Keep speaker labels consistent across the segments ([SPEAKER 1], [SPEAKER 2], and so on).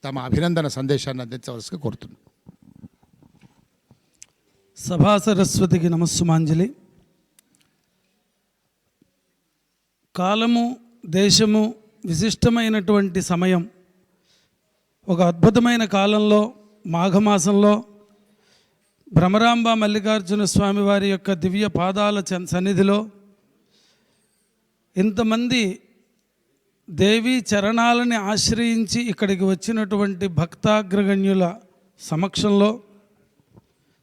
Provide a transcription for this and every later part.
[SPEAKER 1] తమ అభినందన సందేశాన్ని అందించవలసిగా కోరుతున్నాను.
[SPEAKER 2] సభా సరస్వతికి నమస్సుమాంజలి. కాలము, దేశము, విశిష్టమైనటువంటి సమయం. ఒక అద్భుతమైన కాలంలో, మాఘమాసంలో భ్రమరాంబ మల్లికార్జున స్వామి వారి యొక్క దివ్య పాదాల సన్నిధిలో ఇంతమంది దేవీ చరణాలని ఆశ్రయించి ఇక్కడికి వచ్చినటువంటి భక్తాగ్రగణ్యుల సమక్షంలో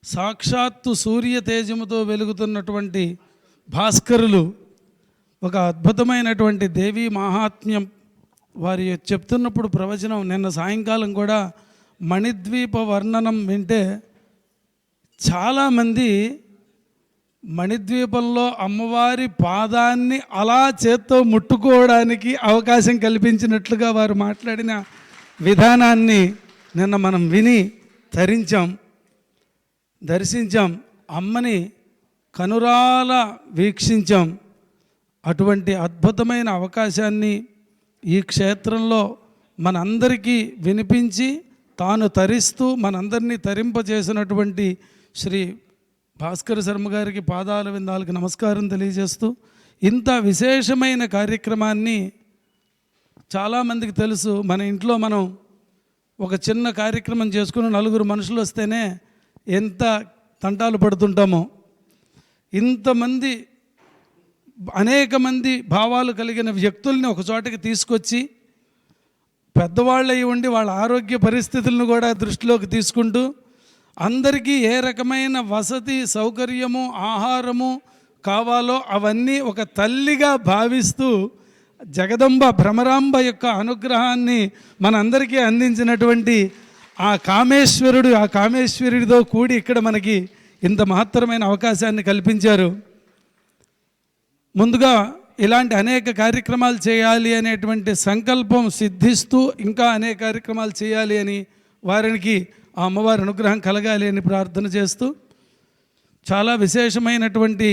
[SPEAKER 2] సాక్షాత్తు సూర్య తేజముతో వెలుగుతున్నటువంటి భాస్కరులు ఒక అద్భుతమైనటువంటి దేవీ మహాత్మ్యం వారి చెప్తున్నప్పుడు ప్రవచనం నిన్న సాయంకాలం కూడా మణిద్వీప వర్ణనం వింటే చాలామంది మణిద్వీపంలో అమ్మవారి పాదాన్ని అలా చేత్తో ముట్టుకోవడానికి అవకాశం కల్పించినట్లుగా వారు మాట్లాడిన విధానాన్ని నిన్న మనం విని తరించాం, దర్శించాం, అమ్మని కనురాల వీక్షించాం. అటువంటి అద్భుతమైన అవకాశాన్ని ఈ క్షేత్రంలో మనందరికీ వినిపించి తాను తరిస్తూ మనందరినీ తరింపజేసినటువంటి శ్రీ భాస్కర శర్మ గారికి పాదాల విందాలకు నమస్కారం తెలియజేస్తూ, ఇంత విశేషమైన కార్యక్రమాన్ని చాలామందికి తెలుసు. మన ఇంట్లో మనం ఒక చిన్న కార్యక్రమం చేసుకుని నలుగురు మనుషులు వస్తేనే ఎంత తంటాలు పడుతుంటామో, ఇంతమంది అనేక మంది భావాలు కలిగిన వ్యక్తుల్ని ఒక చోటకి తీసుకొచ్చి పెద్దవాళ్ళు అయి ఉండి వాళ్ళ ఆరోగ్య పరిస్థితులను కూడా దృష్టిలోకి తీసుకుంటూ అందరికీ ఏ రకమైన వసతి సౌకర్యము ఆహారము కావాలో అవన్నీ ఒక తల్లిగా భావిస్తూ జగదంబ భ్రమరాంబ యొక్క అనుగ్రహాన్ని మనందరికీ అందించినటువంటి ఆ కామేశ్వరుడితో కూడి ఇక్కడ మనకి ఇంత మహత్తరమైన అవకాశాన్ని కల్పించారు. ముందుగా ఇలాంటి అనేక కార్యక్రమాలు చేయాలి అనేటువంటి సంకల్పం సిద్ధిస్తూ ఇంకా అనేక కార్యక్రమాలు చేయాలి అని వారికి ఆ అమ్మవారి అనుగ్రహం కలగాలి అని ప్రార్థన చేస్తూ, చాలా విశేషమైనటువంటి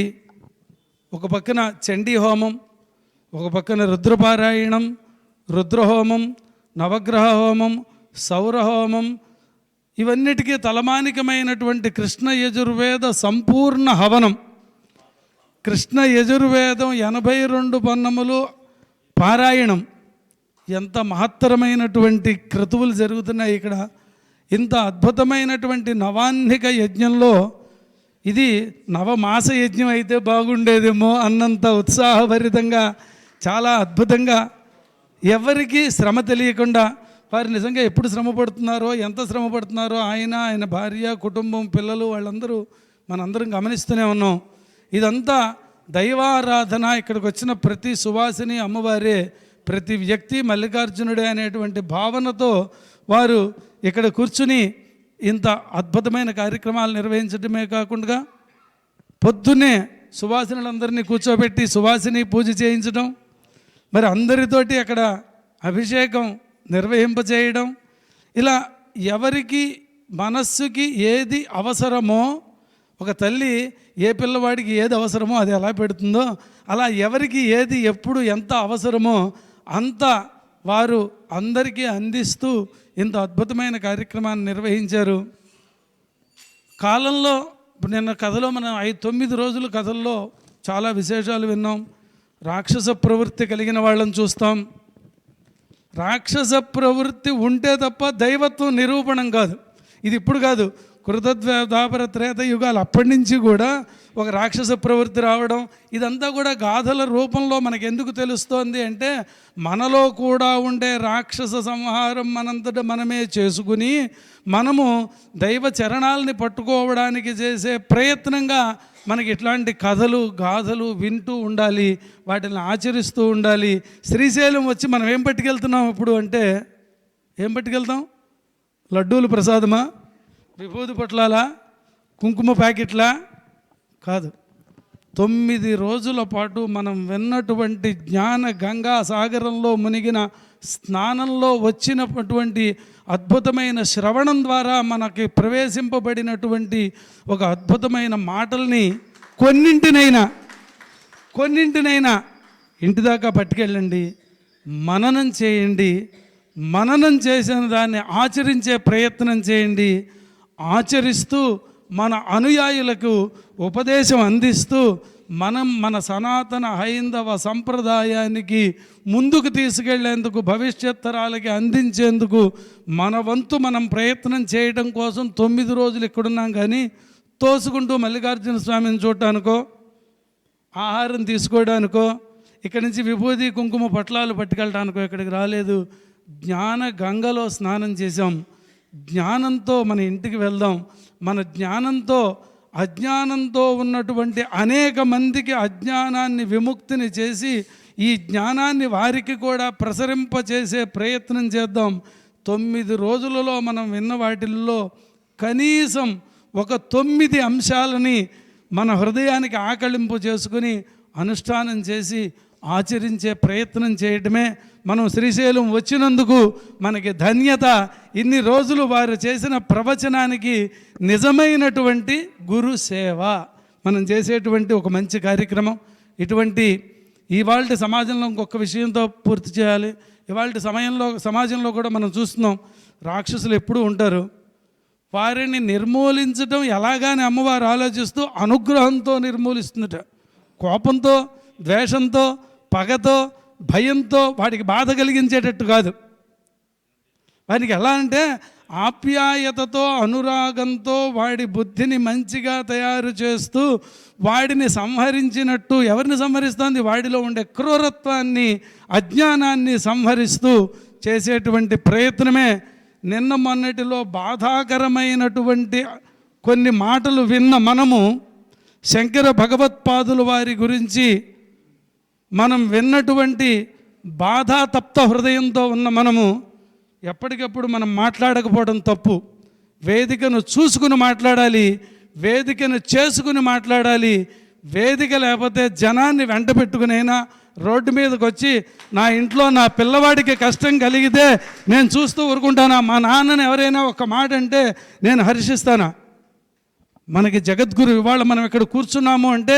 [SPEAKER 2] ఒక పక్కన చండీ హోమం, ఒక పక్కన రుద్రపారాయణం, రుద్రహోమం, నవగ్రహ హోమం, సౌరహోమం, ఇవన్నిటికీ తలమానికమైనటువంటి కృష్ణ యజుర్వేద సంపూర్ణ హవనం. కృష్ణ యజుర్వేదం 82 పన్నములు పారాయణం. ఎంత మహత్తరమైనటువంటి క్రతువులు జరుగుతున్నాయి ఇక్కడ. ఇంత అద్భుతమైనటువంటి నవాహ్నిక యజ్ఞంలో ఇది నవమాస యజ్ఞం అయితే బాగుండేదేమో అన్నంత ఉత్సాహభరితంగా, చాలా అద్భుతంగా, ఎవరికి శ్రమ తెలియకుండా వారు నిజంగా ఎప్పుడు శ్రమ పడుతున్నారో, ఎంత శ్రమ పడుతున్నారో ఆయన భార్య, కుటుంబం, పిల్లలు వాళ్ళందరూ మనందరం గమనిస్తూనే ఉన్నాం. ఇదంతా దైవారాధన. ఇక్కడికి వచ్చిన ప్రతి సువాసిని అమ్మవారే, ప్రతి వ్యక్తి మల్లికార్జునుడే అనేటువంటి భావనతో వారు ఇక్కడ కూర్చుని ఇంత అద్భుతమైన కార్యక్రమాలు నిర్వహించడమే కాకుండా పొద్దున్నే సువాసినులందరినీ కూర్చోబెట్టి సువాసిని పూజ చేయించడం, మరి అందరితోటి అక్కడ అభిషేకం నిర్వహింపచేయడం, ఇలా ఎవరికి మనస్సుకి ఏది అవసరమో, ఒక తల్లి ఏ పిల్లవాడికి ఏది అవసరమో అది ఎలా పెడుతుందో అలా ఎవరికి ఏది ఎప్పుడు ఎంత అవసరమో అంత వారు అందరికీ అందిస్తూ ఇంత అద్భుతమైన కార్యక్రమాన్ని నిర్వహించారు. కాలంలో నిన్న కథలో మనం 9 రోజుల కథల్లో చాలా విశేషాలు విన్నాం. రాక్షస ప్రవృత్తి కలిగిన వాళ్ళని చూస్తాం. రాక్షస ప్రవృత్తి ఉంటే తప్ప దైవత్వం నిరూపణం కాదు. ఇది ఇప్పుడు కాదు, కృతద్వాపర త్రేత యుగాలు అప్పటి నుంచి కూడా ఒక రాక్షస ప్రవృత్తి రావడం, ఇదంతా కూడా గాథల రూపంలో మనకు ఎందుకు తెలుస్తోంది అంటే, మనలో కూడా ఉండే రాక్షస సంహారం మనంతట మనమే చేసుకుని మనము దైవ చరణాలని పట్టుకోవడానికి చేసే ప్రయత్నంగా మనకి ఇట్లాంటి కథలు గాథలు వింటూ ఉండాలి, వాటిని ఆచరిస్తూ ఉండాలి. శ్రీశైలం వచ్చి మనం ఏం పట్టుకెళ్తున్నాం ఇప్పుడు అంటే, ఏం పట్టుకెళ్తాం? లడ్డూలు ప్రసాదమా, విభూది పొట్లాలా, కుంకుమ ప్యాకెట్లా? కాదు. 9 రోజుల పాటు మనం విన్నటువంటి జ్ఞాన గంగా సాగరంలో మునిగిన స్నానంలో వచ్చినటువంటి అద్భుతమైన శ్రవణం ద్వారా మనకి ప్రవేశింపబడినటువంటి ఒక అద్భుతమైన మాటల్ని కొన్నింటినైనా ఇంటి దాకా పట్టుకెళ్ళండి, మననం చేయండి. మననం చేసిన దాన్ని ఆచరించే ప్రయత్నం చేయండి. ఆచరిస్తూ మన అనుయాయులకు ఉపదేశం అందిస్తూ మన సనాతన హైందవ సంప్రదాయానికి ముందుకు తీసుకెళ్లేందుకు, భవిష్యత్ తరాలకి అందించేందుకు మన వంతు మనం ప్రయత్నం చేయడం కోసం 9 రోజులు ఇక్కడున్నాం. కానీ తోసుకుంటూ మల్లికార్జున స్వామిని చూడటానికో, ఆహారం తీసుకోవడానికో, ఇక్కడి నుంచి విభూతి కుంకుమ పట్లాలు పట్టుకెళ్ళడానికో ఇక్కడికి రాలేదు. జ్ఞాన గంగలో స్నానం చేసాం. జ్ఞానంతో మన ఇంటికి వెళ్దాం. మన జ్ఞానంతో అజ్ఞానంతో ఉన్నటువంటి అనేక మందికి అజ్ఞానాన్ని విముక్తిని చేసి ఈ జ్ఞానాన్ని వారికి కూడా ప్రసరింపచేసే ప్రయత్నం చేద్దాం. 9 రోజులలో మనం విన్న వాటిల్లో కనీసం ఒక 9 అంశాలని మన హృదయానికి ఆకళింపు చేసుకుని అనుష్ఠానం చేసి ఆచరించే ప్రయత్నం చేయటమే మనం శ్రీశైలం వచ్చినందుకు మనకి ధన్యత. ఇన్ని రోజులు వారు చేసిన ప్రవచనానికి నిజమైనటువంటి గురు సేవ మనం చేసేటువంటి ఒక మంచి కార్యక్రమం. ఇటువంటి ఇవాళ సమాజంలో ఇంకొక విషయంతో పూర్తి చేయాలి. ఇవాళ సమాజంలో కూడా మనం చూస్తున్నాం, రాక్షసులు ఎప్పుడూ ఉంటారు. వారిని నిర్మూలించడం ఎలాగాని అమ్మవారు ఆలోచిస్తూ అనుగ్రహంతో నిర్మూలిస్తుందట. కోపంతో, ద్వేషంతో, పగతో, భయంతో వాడికి బాధ కలిగించేటట్టు కాదు. వారికి ఎలా అంటే ఆప్యాయతతో, అనురాగంతో వాడి బుద్ధిని మంచిగా తయారు చేస్తూ వాడిని సంహరించినట్టు. ఎవరిని సంహరిస్తోంది? వాడిలో ఉండే క్రూరత్వాన్ని, అజ్ఞానాన్ని సంహరిస్తూ చేసేటువంటి ప్రయత్నమే. నిన్న మొన్నటిలో బాధాకరమైనటువంటి కొన్ని మాటలు విన్న మనము శంకర భగవత్పాదుల వారి గురించి మనం విన్నటువంటి బాధాతప్త హృదయంతో ఉన్న మనము ఎప్పటికప్పుడు మనం మాట్లాడకపోవడం తప్పు. వేదికను చూసుకుని మాట్లాడాలి, వేదికను చేసుకుని మాట్లాడాలి. వేదిక లేకపోతే జనాన్ని వెంట పెట్టుకునైనా రోడ్డు మీదకి వచ్చి నా ఇంట్లో నా పిల్లవాడికి కష్టం కలిగితే నేను చూస్తూ ఊరుకుంటానా? మా నాన్నని ఎవరైనా ఒక మాట అంటే నేను హర్షిస్తానా? మనకి జగద్గురు ఇవాళ మనం ఇక్కడ కూర్చున్నాము అంటే,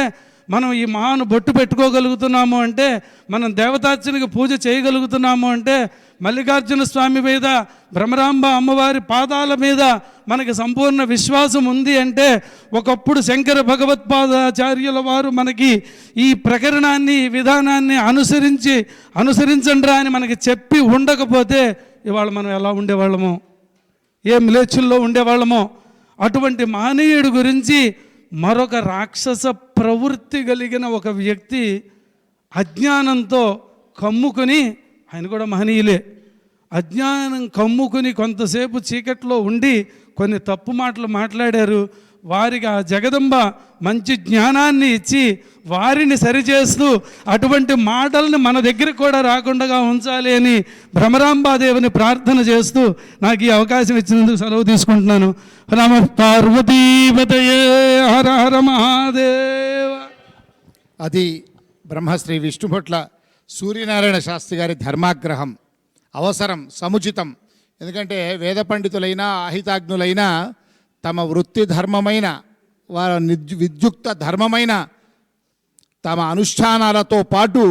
[SPEAKER 2] మనం ఈ మహాను బొట్టు పెట్టుకోగలుగుతున్నాము అంటే, మనం దేవతార్చనకి పూజ చేయగలుగుతున్నాము అంటే, మల్లికార్జున స్వామి మీద, భ్రమరాంబ అమ్మవారి పాదాల మీద మనకి సంపూర్ణ విశ్వాసం ఉంది అంటే, ఒకప్పుడు శంకర భగవత్పాదాచార్యుల వారు మనకి ఈ ప్రకరణాన్ని, ఈ విధానాన్ని అనుసరించండిరా అని మనకి చెప్పి ఉండకపోతే ఇవాళ మనం ఎలా ఉండేవాళ్ళమో, ఏ మ్లేచ్చుల్లో ఉండేవాళ్ళమో. అటువంటి మహనీయుడి గురించి మరొక రాక్షస ప్రవృత్తి కలిగిన ఒక వ్యక్తి అజ్ఞానంతో కమ్ముకొని, ఆయన కూడా మహనీయులే, అజ్ఞానం కమ్ముకుని కొంతసేపు చీకట్లో ఉండి కొన్ని తప్పు మాటలు మాట్లాడారు. వారికి ఆ జగదంబ మంచి జ్ఞానాన్ని ఇచ్చి వారిని సరిచేస్తూ అటువంటి మాటల్ని మన దగ్గరికి కూడా రాకుండా ఉంచాలి అని భ్రమరాంబాదేవిని ప్రార్థన చేస్తూ నాకు ఈ అవకాశం ఇచ్చినందుకు సెలవు తీసుకుంటున్నాను. నమ పార్వతీపతయే, హర హర మహాదేవ.
[SPEAKER 1] అది బ్రహ్మశ్రీ విష్ణుభట్ల సూర్యనారాయణ శాస్త్రి గారి ధర్మాగ్రహం అవసరం, సముచితం. ఎందుకంటే వేద పండితులైనా, అహితాజ్ఞులైనా తమ వృత్తి ధర్మమైన, వారి విద్యుక్త ధర్మమైన తమ అనుష్ఠానాలతో పాటు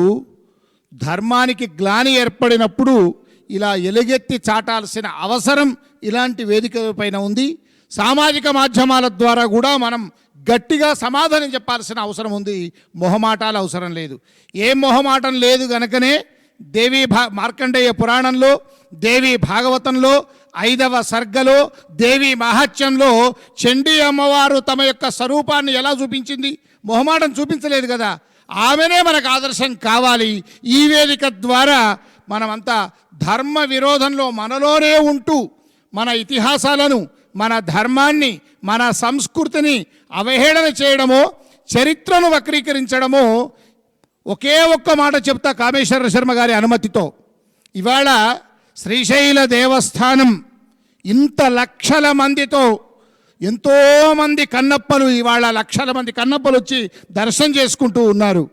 [SPEAKER 1] ధర్మానికి గ్లాని ఏర్పడినప్పుడు ఇలా ఎలుగెత్తి చాటాల్సిన అవసరం ఇలాంటి వేదిక పైన ఉంది. సామాజిక మాధ్యమాల ద్వారా కూడా మనం గట్టిగా సమాధానం చెప్పాల్సిన అవసరం ఉంది. మొహమాటాలు అవసరం లేదు. ఏం మొహమాటం లేదు గనుకనే మార్కండేయ పురాణంలో, దేవి భాగవతంలో 5వ సర్గలో, దేవి మహాత్మ్యంలో చండీ అమ్మవారు తమ యొక్క స్వరూపాన్ని ఎలా చూపించింది? మొహమాటం చూపించలేదు కదా. ఆమెనే మనకు ఆదర్శం కావాలి. ఈ వేదిక ద్వారా మనమంతా ధర్మ విరోధంలో మనలోనే ఉంటూ మన ఇతిహాసాలను, మన ధర్మాన్ని, మన సంస్కృతిని అవహేళన చేయడమో, చరిత్రను వక్రీకరించడమో. ఒకే ఒక్క మాట చెప్తా కామేశ్వర శర్మ గారి అనుమతితో. ఇవాళ శ్రీశైల దేవస్థానం ఇంత లక్షల మందితో, ఎంతోమంది కన్నప్పలు, ఇవాళ లక్షల మంది కన్నప్పలు వచ్చి దర్శనం చేసుకుంటూ ఉన్నారు.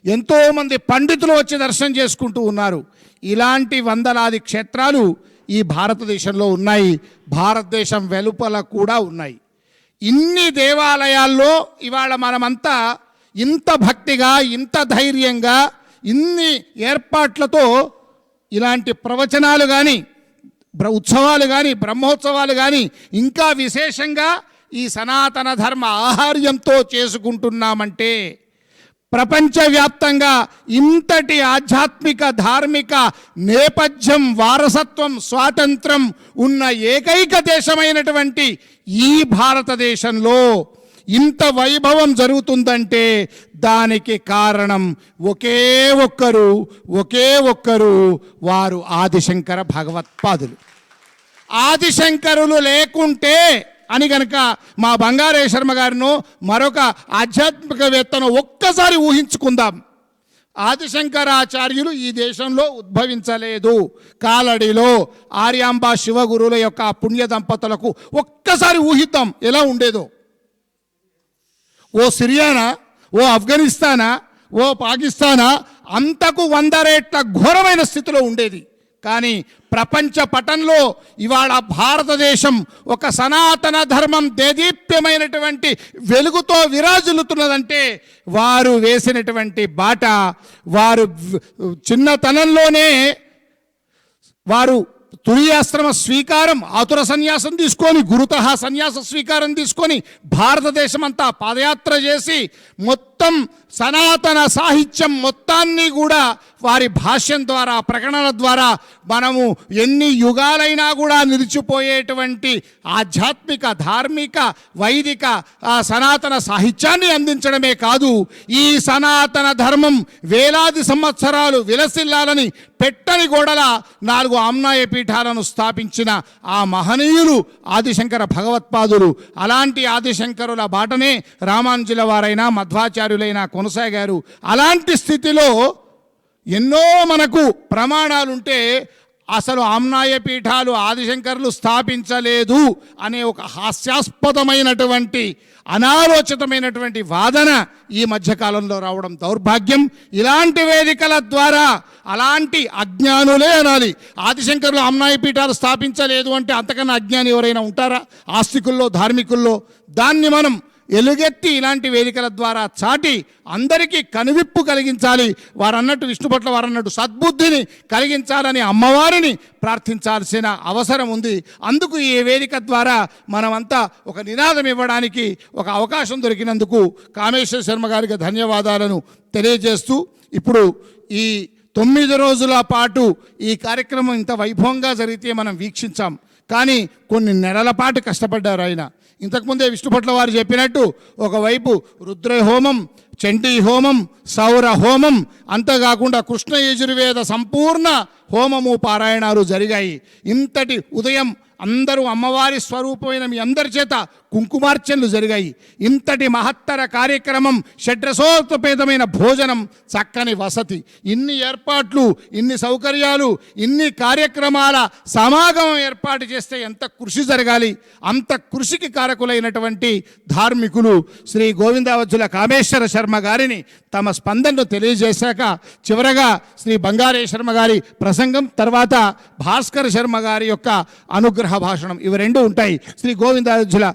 [SPEAKER 1] ఎంతోమంది పండితులు వచ్చి దర్శనం చేసుకుంటూ ఉన్నారు. ఇలాంటి వందలాది క్షేత్రాలు ఈ భారతదేశంలో ఉన్నాయి. భారతదేశం వెలుపల కూడా ఉన్నాయి. ఇన్ని దేవాలయాల్లో ఇవాళ మనమంతా ఇంత భక్తిగా, ఇంత ధైర్యంగా, ఇన్ని ఏర్పాట్లతో ఇలాంటి ప్రవచనాలు కానీ, ఉత్సవాలు కానీ బ్రహ్మోత్సవాలు కానీ ఇంకా విశేషంగా ఈ సనాతన ధర్మ ఆహార్యంతో చేసుకుంటున్నామంటే ప్రపంచవ్యాప్తంగా ఇంతటి ఆధ్యాత్మిక ధార్మిక నేపథ్యం వారసత్వం స్వాతంత్రం ఉన్న ఏకైక దేశమైనటువంటి ఈ భారతదేశంలో ఇంత వైభవం జరుగుతుందంటే దానికి కారణం ఒకే ఒక్కరు వారు ఆదిశంకర భగవత్పాదులు. ఆదిశంకరులు లేకుంటే అని గనక మా బంగారే శర్మ గారిను మరొక ఆధ్యాత్మికవేత్తను ఒక్కసారి ఊహించుకుందాం. ఆదిశంకరాచార్యులు ఈ దేశంలో ఉద్భవించలేదు. కాలడిలో ఆర్యాంబ శివగురువుల యొక్క పుణ్య దంపతులకు ఒక్కసారి ఊహిద్దాం ఎలా ఉండేదో. ఓ సిరియానా, ఓ ఆఫ్ఘనిస్తానా, ఓ పాకిస్తానా అంతకు 100 రెట్ల ఘోరమైన స్థితిలో ఉండేది. కానీ ప్రపంచ పటంలో ఇవాళ భారతదేశం ఒక సనాతన ధర్మం దేదీప్యమైనటువంటి వెలుగుతో విరాజిల్లుతున్నదంటే వారు వేసినటువంటి బాట, వారు చిన్నతనంలోనే వారు తురియాశ్రమ స్వీకారం, ఆతుర సన్యాసం తీసుకొని గురుతః సన్యాస స్వీకారం తీసుకొని భారతదేశం అంతా పాదయాత్ర చేసి మొత్తం సనాతన సాహిత్యం మొత్తాన్ని కూడా వారి భాష్యం ద్వారా ప్రకటనల ద్వారా మనము ఎన్ని యుగాలైనా కూడా నిలిచిపోయేటువంటి ఆధ్యాత్మిక ధార్మిక వైదిక సనాతన సాహిత్యాన్ని అందించడమే కాదు, ఈ సనాతన ధర్మం వేలాది సంవత్సరాలు విలసిల్లాలని పెట్టని గోడల 4 ఆమ్నాయ పీఠాలను స్థాపించిన ఆ మహనీయులు ఆదిశంకర భగవత్పాదులు. అలాంటి ఆదిశంకరుల బాటనే రామానుజుల వారైనా మధ్వాచార్యులైనా కొనసాగారు. అలాంటి స్థితిలో ఎన్నో మనకు ప్రమాణాలుంటే అసలు ఆమ్నాయ పీఠాలు ఆదిశంకరులు స్థాపించలేదు అనే ఒక హాస్యాస్పదమైనటువంటి అనాలోచితమైనటువంటి వాదన ఈ మధ్యకాలంలో రావడం దౌర్భాగ్యం. ఇలాంటి వేదికల ద్వారా అలాంటి అజ్ఞానులే అనాలి. ఆదిశంకరులు ఆమ్నాయ పీఠాలు స్థాపించలేదు అంటే అంతకన్నా అజ్ఞాని ఎవరైనా ఉంటారా? ఆస్తికుల్లో ధార్మికుల్లో దాన్ని మనం ఎలుగెత్తి ఇలాంటి వేదికల ద్వారా చాటి అందరికీ కనువిప్పు కలిగించాలి. వారన్నట్టు విష్ణుపట్ల వారన్నట్టు సద్బుద్ధిని కలిగించాలని అమ్మవారిని ప్రార్థించాల్సిన అవసరం ఉంది. అందుకు ఈ వేదిక ద్వారా మనమంతా ఒక నినాదం ఇవ్వడానికి ఒక అవకాశం దొరికినందుకు కామేశ్వర శర్మ గారికి ధన్యవాదాలను తెలియజేస్తూ, ఇప్పుడు ఈ 9 రోజుల పాటు ఈ కార్యక్రమం ఇంత వైభవంగా జరిగితే మనం వీక్షించాం. కానీ కొన్ని నెలల పాటు కష్టపడ్డారు ఆయన. ఇంతకుముందే విష్ణుపట్ల వారు చెప్పినట్టు ఒకవైపు రుద్రహోమం, చండీ హోమం, సౌర హోమం, అంతేకాకుండా కృష్ణ యజుర్వేద సంపూర్ణ హోమము పారాయణాలు జరిగాయి. ఇంతటి ఉదయం అందరూ అమ్మవారి స్వరూపమైన మీ అందరి చేత కుంకుమార్చనలు జరిగాయి. ఇంతటి మహత్తర కార్యక్రమం, షడ్రసోపేతమైన భోజనం, చక్కని వసతి, ఇన్ని ఏర్పాట్లు, ఇన్ని సౌకర్యాలు, ఇన్ని కార్యక్రమాల సమాగమం ఏర్పాటు చేస్తే ఎంత కృషి జరగాలి. అంత కృషికి కారకులైనటువంటి ధార్మికులు శ్రీ గోవిందావజ్జుల కామేశ్వర శర్మ గారిని తమ స్పందనను తెలియజేశాక చివరగా శ్రీ బంగారే శర్మ గారి ప్రసంగం, తర్వాత భాస్కర శర్మ గారి యొక్క అనుగ్రహ భాషణం, ఇవి 2 ఉంటాయి. శ్రీ గోవిందావజ్జుల